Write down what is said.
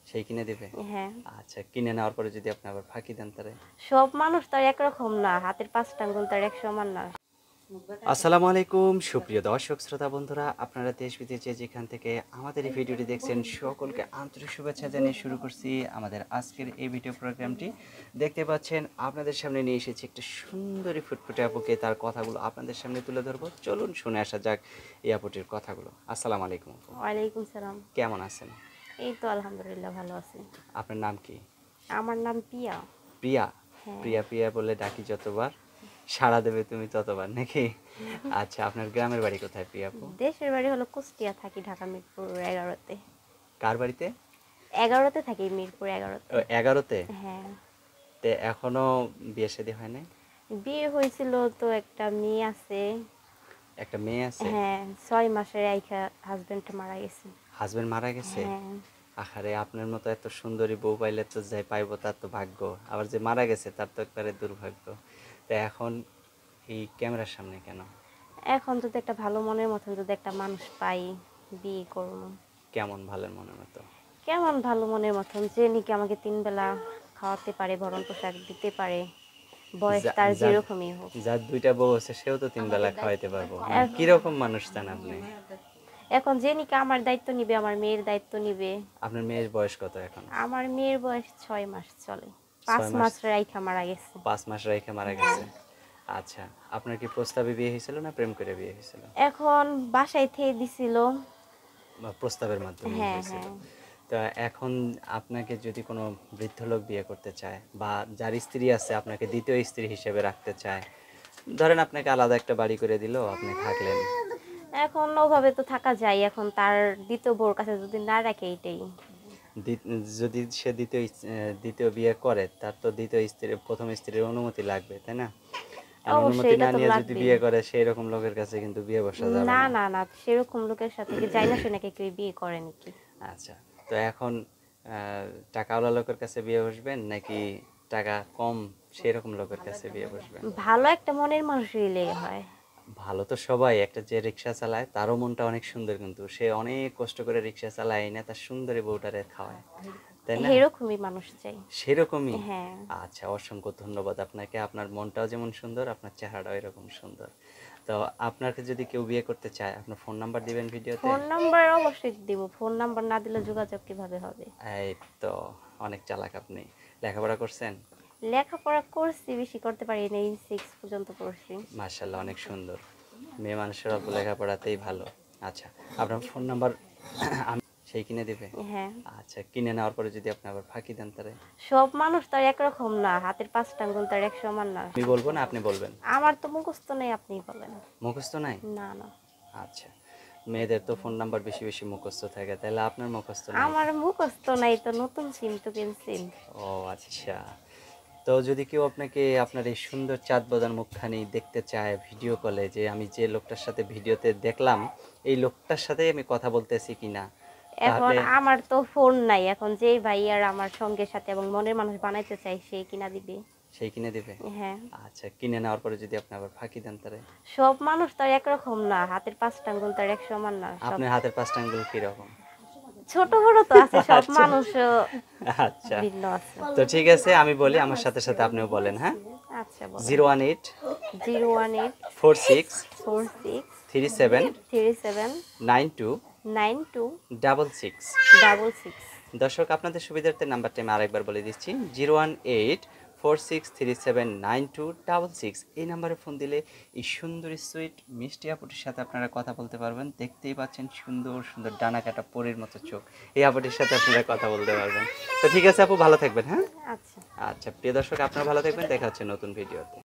সেই কিনে দিবে? হ্যাঁ। আচ্ছা, কিনে নেওয়ার পরে যদি আপনি আবার ফাঁকি দেন তারে? সব মানুষ তো আর একরকম না, হাতের 5টা আঙ্গুল তো আর এক সমান না। আসসালামু আলাইকুম সুপ্রিয় দর্শক শ্রোতা বন্ধুরা, আপনারা দেশ বিদেশে যেখান থেকে আমাদের এই ভিডিওটি দেখছেন সকলকে আন্তরিক শুভেচ্ছা জানিয়ে শুরু করছি আমাদের আজকের এই ভিডিও প্রোগ্রামটি। দেখতে পাচ্ছেন আপনাদের সামনে নিয়ে এসেছি একটা সুন্দরী ফুটফুটে আপুকে, তার কথাগুলো আপনাদের সামনে তুলে ধরবো। চলুন শুনে আসা যাক এই আপুটির কথাগুলো। আসসালামু আলাইকুম আপু, ওয়ালাইকুম সালাম। কেমন আছেন? এই তো আলহামদুলিল্লাহ ভালো আছি। আপনার নাম কি? আমার নাম পিয়া। প্রিয়া? হ্যাঁ। প্রিয়া প্রিয়া বলে ডাকি যতবার সাড়া দেবে তুমি ততবার, নাকি? আচ্ছা, আপনার গ্রামের বাড়ি কোথায় প্রিয়া আপু? দেশের বাড়ি হলো কুষ্টিয়া, থাকি ঢাকা মিরপুর 11তে। কার বাড়িতে? 11তে থাকি, মিরপুর 11তে। 11তে? হ্যাঁ। তে এখনো বিয়ে শাদী হয় নাই? বিয়ে হয়েছিল তো, একটা মেয়ে আছে। একটা মেয়ে আছে? হ্যাঁ, 6 মাসের রাইখা হাজবেন্ড মারা গেছে। হাজবেন্ড মারা গেছে? হ্যাঁ। আহারে, আপনার মতো এত সুন্দরী বউ পাইলে তো যাই পাইবো তার তো ভাগ্য, আবার যে মারা গেছে তার তো একবারে দুর্ভাগ্য। তা এখন এই ক্যামেরার সামনে কেন? এখন যদি একটা ভালো মনের মতন যদি একটা মানুষ পাই, বিয়ে করব। কেমন ভালোর মনের মতো? কেমন ভালো মনের মতন, যে নাকি আমাকে 3 বেলা খাওয়াতে পারে, ভরণ পোশাক দিতে পারে, বয়স তার যেরকমই হোক। যার দুইটা বউ আছে সেও তো 3 বেলা খাওয়াইতে পারবো। এক- কিরকম মানুষ চান আপনি? এখন যে নাকি আমার দায়িত্ব নিবে, আমার মেয়ের দায়িত্ব নিবে। আপনার মেয়ের বয়স কত এখন? আমার মেয়ের বয়স 6 মাস চলে। 6 5 মাস? মাস রাইখা মারা গেছে। 5 মাস রেখে মারা গেছে? আচ্ছা, আপনার কি প্রস্তাবে বিয়ে হয়েছিল না প্রেম করে বিয়ে হয়েছিল? এখন বাসায় থেকে দিছিল। বা প্রস্তাবের মাধ্যমে হ্যাঁ, হয়েছিল? হ্যাঁ। তা এখন আপনাকে যদি কোনো বৃদ্ধ লোক বিয়ে করতে চায় বা যার স্ত্রী আছে আপনাকে দ্বিতীয় স্ত্রী হিসেবে রাখতে চায়, ধরেন আপনাকে আলাদা একটা বাড়ি করে দিল, আপনি থাকলেন। এখন ওভাবে তো থাকা যায়, এখন তার দ্বিতীয় বউর কাছে যদি না রাখে, এইটাই। যদি সে দ্বিতীয় বিয়ে করে, তার তো দ্বিতীয় স্ত্রীর প্রথম স্ত্রীর অনুমতি লাগবে, তাই না? আর অবশ্যই অনুমতি এটা না তো নিয়ে যদি লাগবেই। বিয়ে করে সেই রকম লোকের কাছে কিন্তু বিয়ে বসা যাবে না না। না না, সেরকম লোকের সাথে কি যাই না শুনে কি কেউ বিয়ে করে নাকি? আচ্ছা, তো এখন টাকাওয়ালা লোকের কাছে বিয়ে বসবেন নাকি টাকা কম সেরকম লোকের কাছে বিয়ে বসবেন? ভালো একটা মনের মানুষ হইলে হয়। ভালো তো সবাই, একটা যে রিক্সা চালায় তারও মনটা অনেক সুন্দর, কিন্তু সে অনেক কষ্ট করে রিক্সা চালায় না, তার সুন্দরী বউটারে খাওয়ায়, তাই না? এরকমই মানুষ চাই। সেরকমই? হ্যাঁ। আচ্ছা, অসংখ্য ধন্যবাদ আপনাকে। আপনার মনটাও যেমন সুন্দর, আপনার চেহারাটাও এরকম সুন্দর। তো আপনাকে যদি কেউ বিয়ে করতে চায়, আপনার ফোন নাম্বার দিবেন ভিডিওতে? ফোন নাম্বার অবশ্যই দিব, ফোন নাম্বার না দিলে যোগাযোগ কিভাবে হবে? এই তো, অনেক চালাক আপনি। লেখাপড়া করছেন? লেখাপড়া করছি, বেশি করতে পারি নাই, 6 পর্যন্ত পড়ছি। মাশাআল্লাহ, অনেক সুন্দর। মেয়ে মানুষের অল্প লেখাপড়াতেই ভালো। আচ্ছা, আপনার ফোন নাম্বার আমি সেই কিনে দিবে? হ্যাঁ। আচ্ছা, কিনে নেওয়ার পরে যদি আপনি আবার ফাঁকি দেন তারে? সব মানুষ তো আর একরকম না, হাতের 5টা আঙ্গুল তো আর এক সমান না। আমি বলবো না আপনি বলবেন? আমার তো মুখস্থ নেই, আপনিই বলেন। মুখস্থ নাই? না না, আচ্ছা, মেয়েদের তো ফোন নাম্বার বেশি বেশি মুখস্থ থাকে, তাহলে আপনার মুখস্থ নাই? আমার মুখস্থ নাই তো, নতুন সিম তো কিনছি। ও আচ্ছা, তো যদি কেউ আপনাকে আপনার এই সুন্দর চাঁদ বাঁধার মুখখানি দেখতে চায় ভিডিও কলে, যে আমি যে লোকটার সাথে ভিডিওতে দেখলাম এই লোকটার সাথে আমি কথা বলতেছি কিনা, এখন তাহলে? আমার তো ফোন নাই, এখন যেই ভাই আর আমার সঙ্গের সাথে এবং মনের মানুষ বানাইতে চাই, সেই কিনা দিবে। সেই কিনে দিবে? হ্যাঁ। আচ্ছা, কিনে নেওয়ার পরে যদি আপনি আবার ফাঁকি দেন তারে? সব মানুষ তো আর একরকম না, হাতের 5টা আঙ্গুল তো আর এক সমান না। সব আপনার হাতের 5টা আঙ্গুল কিরকম? ছোট বড় তো আছে, সব আচ্ছা। মানুষ আচ্ছা, ভিন্ন আছে। তো ঠিক আছে, আমি বলি, আমার সাথে সাথে আপনিও বলেন, হ্যাঁ? আচ্ছা বলো। 018 018 46 46 37 37 92 92 66। 66। দর্শক, আপনাদের সুবিধার্থে নাম্বারটা আমি আরেকবার বলে দিচ্ছি, 01846379266। এই নাম্বারে ফোন দিলে এই সুন্দরী সুইট মিষ্টি আপুটির সাথে আপনারা কথা বলতে পারবেন। দেখতেই পাচ্ছেন সুন্দর সুন্দর ডানা কাটা পরীর মতো চোখ, এই আপুটির সাথে আপনারা কথা বলতে পারবেন। তো ঠিক আছে আপু, ভালো থাকবেন, হ্যাঁ? আচ্ছা। আচ্ছা প্রিয় দর্শক, আপনারা ভালো থাকবেন, দেখা হচ্ছে নতুন ভিডিওতে।